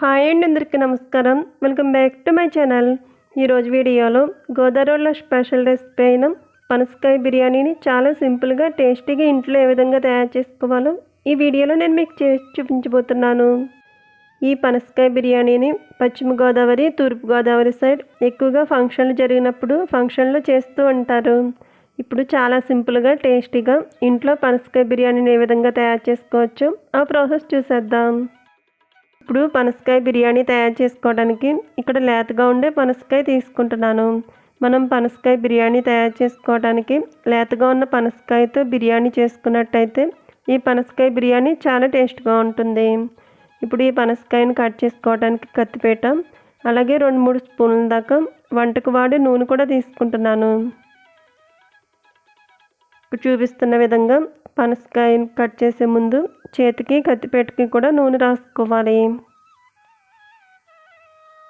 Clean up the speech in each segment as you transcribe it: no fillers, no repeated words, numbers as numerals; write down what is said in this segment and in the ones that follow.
Hi అండి, అందరికీ నమస్కారం. Welcome back to my channel. ఈరోజు వీడియోలో గోదావరిలో స్పెషల్ రెసిపీ అయిన పనసకాయ బిర్యానీని చాలా సింపుల్గా టేస్టీగా ఇంట్లో ఏ విధంగా తయారు చేసుకోవాలో ఈ వీడియోలో నేను మీకు చేసి చూపించబోతున్నాను. ఈ పనసకాయ బిర్యానీని పశ్చిమ గోదావరి, తూర్పు గోదావరి సైడ్ ఎక్కువగా ఫంక్షన్లు జరిగినప్పుడు ఫంక్షన్లో చేస్తూ ఉంటారు. ఇప్పుడు చాలా సింపుల్గా టేస్టీగా ఇంట్లో పనసకాయ బిర్యానీని ఏ విధంగా తయారు చేసుకోవచ్చో ఆ ప్రాసెస్ చూసేద్దాం. ఇప్పుడు పనసకాయ బిర్యానీ తయారు చేసుకోవడానికి ఇక్కడ లేతగా ఉండే పనసకాయ తీసుకుంటున్నాను. మనం పనసకాయ బిర్యానీ తయారు చేసుకోవడానికి లేతగా ఉన్న పనసకాయతో బిర్యానీ చేసుకున్నట్టయితే ఈ పనసకాయ బిర్యానీ చాలా టేస్ట్గా ఉంటుంది. ఇప్పుడు ఈ పనసకాయని కట్ చేసుకోవడానికి కత్తిపీట, అలాగే 2-3 స్పూన్ల దాకా వంటకు వాడే నూనె కూడా తీసుకుంటున్నాను. ఇప్పుడు చూపిస్తున్న విధంగా పనసకాయని కట్ చేసే ముందు చేతికి కత్తిపీటకి కూడా నూనె రాసుకోవాలి.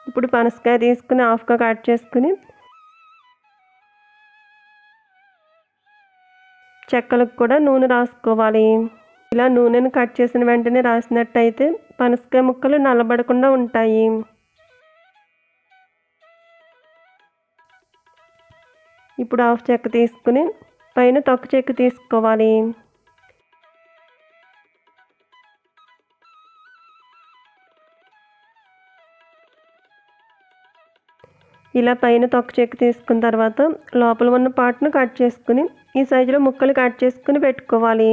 ఇప్పుడు పనసకాయ తీసుకుని హాఫ్గా కట్ చేసుకుని చెక్కలకు కూడా నూనె రాసుకోవాలి. ఇలా నూనెను కట్ చేసిన వెంటనే రాసినట్టయితే పనసకాయ ముక్కలు నల్లబడకుండా ఉంటాయి. ఇప్పుడు హాఫ్ చెక్క తీసుకుని పైన తొక్క చెక్క తీసుకోవాలి. ఇలా పైన తొక్క చెక్క తీసుకున్న తర్వాత లోపల ఉన్న పార్ట్ను కట్ చేసుకుని ఈ సైజులో ముక్కలు కట్ చేసుకుని పెట్టుకోవాలి.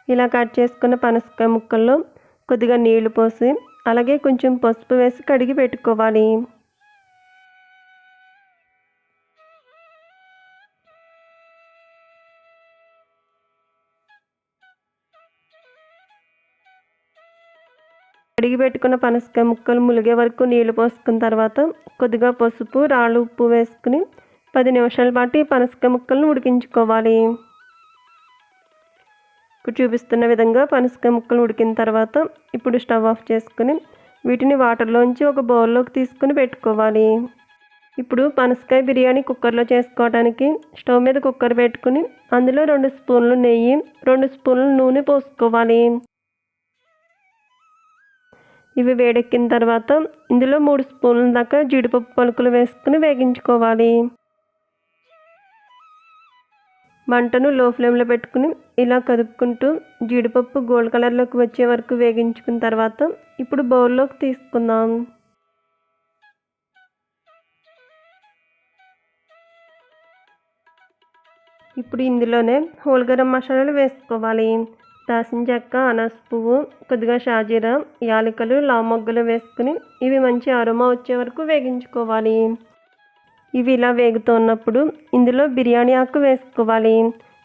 ఇలా కట్ చేసుకున్న పనసకాయ ముక్కల్లో కొద్దిగా నీళ్లు పోసి అలాగే కొంచెం పసుపు వేసి కడిగి పెట్టుకోవాలి. కడిగి పెట్టుకున్న పనసకాయ ముక్కలు ములిగే వరకు నీళ్లు పోసుకున్న తర్వాత కొద్దిగా పసుపు, రాళ్ళు ఉప్పు వేసుకుని 10 నిమిషాల పాటు ఈ పనసకాయ ముక్కలను ఉడికించుకోవాలి. ఇప్పుడు చూపిస్తున్న విధంగా పనసకాయ ముక్కలు ఉడికిన తర్వాత ఇప్పుడు స్టవ్ ఆఫ్ చేసుకుని వీటిని వాటర్లోంచి ఒక బౌల్లోకి తీసుకుని పెట్టుకోవాలి. ఇప్పుడు పనసకాయ బిర్యానీ కుక్కర్లో చేసుకోవడానికి స్టవ్ మీద కుక్కర్ పెట్టుకుని అందులో 2 స్పూన్లు నెయ్యి, 2 స్పూన్లు నూనె పోసుకోవాలి. ఇవి వేడెక్కిన తర్వాత ఇందులో 3 స్పూన్ల దాకా జీడిపప్పు పలుకులు వేసుకుని వేగించుకోవాలి. మంటను లో ఫ్లేమ్లో పెట్టుకుని ఇలా కదుపుకుంటూ జీడిపప్పు గోల్డ్ కలర్లోకి వచ్చే వరకు వేగించుకున్న తర్వాత ఇప్పుడు బౌల్లోకి తీసుకుందాం. ఇప్పుడు ఇందులోనే హోల్ గరం మసాలాలు వేసుకోవాలి. దాల్చిన చెక్క, అనాస పువ్వు, కొద్దిగా షాజీరా, యాలకులు, లవంగాలు వేసుకుని ఇవి మంచి అరోమా వచ్చే వరకు వేగించుకోవాలి. ఇవి ఇలా వేగుతున్నప్పుడు ఇందులో బిర్యానీ ఆకు వేసుకోవాలి.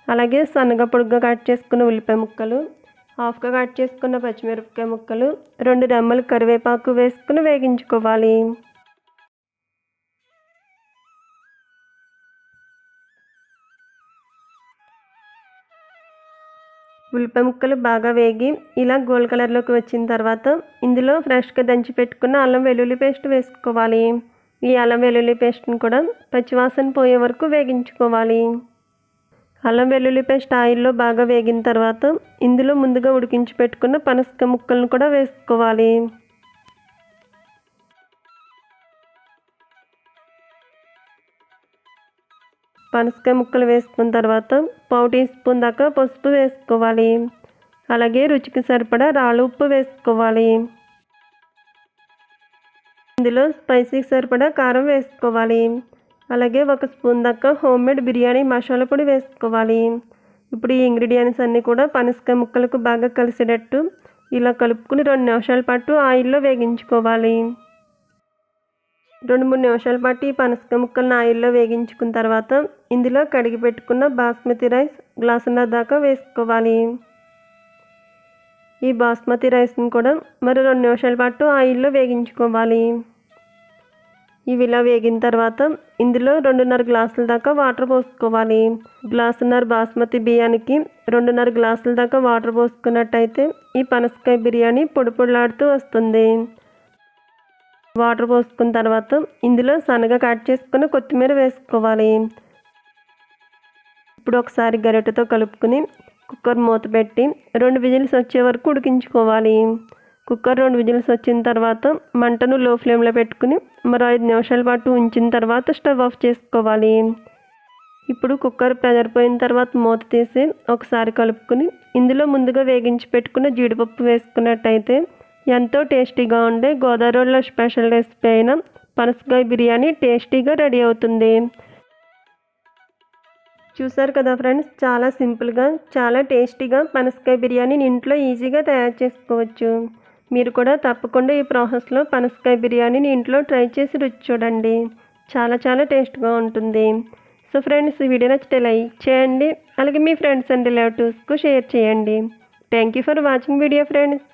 అలాగే సన్నగా పొడుగ్గా కట్ చేసుకున్న ఉల్లిపాయ ముక్కలు, హాఫ్గా కట్ చేసుకున్న పచ్చిమిరపకాయ ముక్కలు, 2 రెమ్మలు కరివేపాకు వేసుకుని వేగించుకోవాలి. ఉల్లిపాయ ముక్కలు బాగా వేగి ఇలా గోల్డ్ కలర్లోకి వచ్చిన తర్వాత ఇందులో ఫ్రెష్గా దంచి పెట్టుకున్న అల్లం వెల్లుల్లి పేస్ట్ వేసుకోవాలి. ఈ అల్లం వెల్లుల్లి పేస్ట్ని కూడా పచ్చివాసన పోయే వరకు వేగించుకోవాలి. అల్లం వెల్లుల్లి పేస్ట్ ఆయిల్లో బాగా వేగిన తర్వాత ఇందులో ముందుగా ఉడికించి పెట్టుకున్న పనసకాయ ముక్కలను కూడా వేసుకోవాలి. పనసకాయ ముక్కలు వేసుకున్న తర్వాత 1/4 టీ స్పూన్ దాకా పసుపు వేసుకోవాలి. అలాగే రుచికి సరిపడా రాళ్ళు ఉప్పు వేసుకోవాలి. ఇందులో స్పైసీకి సరిపడా కారం వేసుకోవాలి. అలాగే 1 స్పూన్ దాకా హోమ్మేడ్ బిర్యానీ మసాలా పొడి వేసుకోవాలి. ఇప్పుడు ఈ ఇంగ్రీడియంట్స్ అన్నీ కూడా పనసకాయ ముక్కలకు బాగా కలిసేటట్టు ఇలా కలుపుకుని 2 నిమిషాల పాటు ఆయిల్లో వేగించుకోవాలి. 2-3 నిమిషాల పాటు ఈ పనసకాయ ముక్కలను ఆయిల్లో వేగించుకున్న తర్వాత ఇందులో కడిగి పెట్టుకున్న బాస్మతి రైస్ గ్లాసున్నర దాకా వేసుకోవాలి. ఈ బాస్మతి రైస్ని కూడా మరి 2 నిమిషాల పాటు ఆయిల్లో వేగించుకోవాలి. ఇవి ఇలా వేగిన తర్వాత ఇందులో 2.5 గ్లాసుల దాకా వాటర్ పోసుకోవాలి. గ్లాసున్నర బాస్మతి బియ్యానికి 2.5 గ్లాసుల దాకా వాటర్ పోసుకున్నట్టయితే ఈ పనసకాయ బిర్యానీ పొడి పొడిలాడుతూ వస్తుంది. వాటర్ పోసుకున్న తర్వాత ఇందులో సన్నగా కట్ చేసుకుని కొత్తిమీర వేసుకోవాలి. ఇప్పుడు ఒకసారి గరిటెతో కలుపుకుని కుక్కర్ మూత పెట్టి 2 విజిల్స్ వచ్చే వరకు ఉడికించుకోవాలి. కుక్కర్ 2 విజిల్స్ వచ్చిన తర్వాత మంటను లో ఫ్లేమ్లో పెట్టుకుని మరో 5 నిమిషాల పాటు ఉంచిన తర్వాత స్టవ్ ఆఫ్ చేసుకోవాలి. ఇప్పుడు కుక్కర్ ప్రెషర్ పోయిన తర్వాత మూత తీసి ఒకసారి కలుపుకుని ఇందులో ముందుగా వేగించి పెట్టుకున్న జీడిపప్పు వేసుకున్నట్టయితే ఎంతో టేస్టీగా ఉండే గోదావరిలో స్పెషల్ రెసిపీ అయిన పనసకాయ బిర్యానీ టేస్టీగా రెడీ అవుతుంది. చూసారు కదా ఫ్రెండ్స్, చాలా సింపుల్గా చాలా టేస్టీగా పనసకాయ బిర్యానీని ఇంట్లో ఈజీగా తయారు చేసుకోవచ్చు. మీరు కూడా తప్పకుండా ఈ ప్రాసెస్లో పనసకాయ బిర్యానీని ఇంట్లో ట్రై చేసి రుచి చూడండి. చాలా చాలా టేస్ట్గా ఉంటుంది. సో ఫ్రెండ్స్, ఈ వీడియో నచ్చితే లైక్ చేయండి, అలాగే మీ ఫ్రెండ్స్ అండ్ రిలేటివ్స్కు షేర్ చేయండి. Thank you for watching video friends.